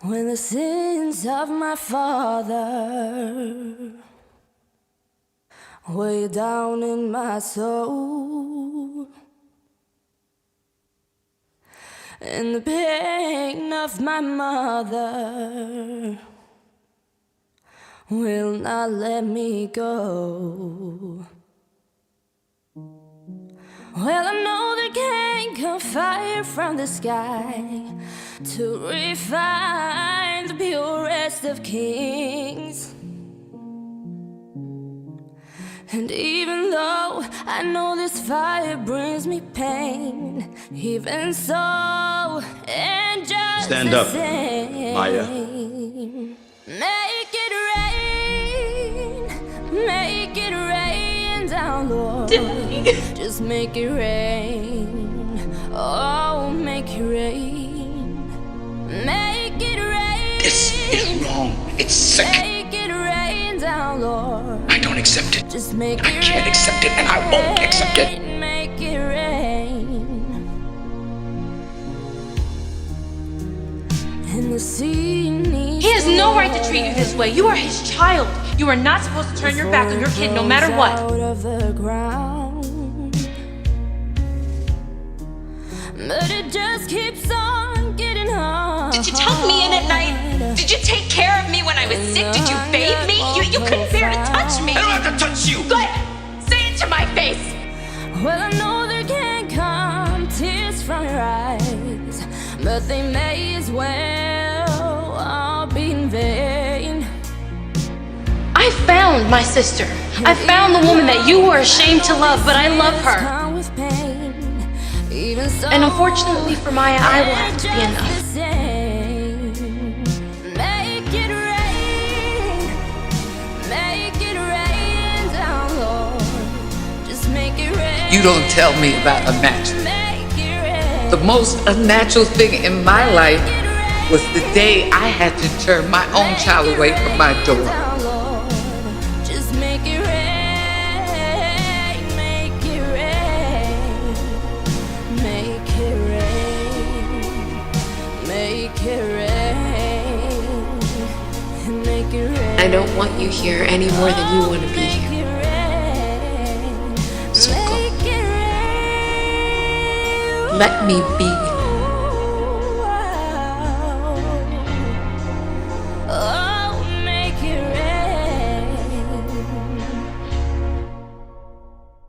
When the sins of my father way down in my soul, and the pain of my mother will not let me go. Well, I know there can't come fire from the sky to refine the purest of kings. And even though I know this fire brings me pain, even so, and just stand up, Maya. Make it rain down, Lord. Just make it rain. Oh, make it rain. Make it rain. This is wrong. It's sick. Make it rain down, Lord. I don't accept it. Just make it I can't accept it, and I won't accept it. Make it rain. And the sea needs He has no right to treat you this way. You are his child. You are not supposed to turn your back on your kid no matter what. out of the ground. But it just keeps on getting hard. Did you tuck me in at night? Did you take care of me when I was sick? Did you bathe me? You couldn't bear to touch me. I don't have to touch you. Good. Say it to my face. Well, I know there can't come tears from your eyes, but they may as well all be in vain. I found my sister. I found the woman that you were ashamed to love, but I love her. And unfortunately for Maya, I will have to be enough. Make it rain down, Lord. Just make it rain. You don't tell me about a match. Make it rain. The most unnatural thing in my life was the day I had to turn my own child away from my door. Just make it rain. Make it rain. Make it rain. Make it rain. Make it rain. I don't want you here any more than you want to be here. So go. Let me be with you.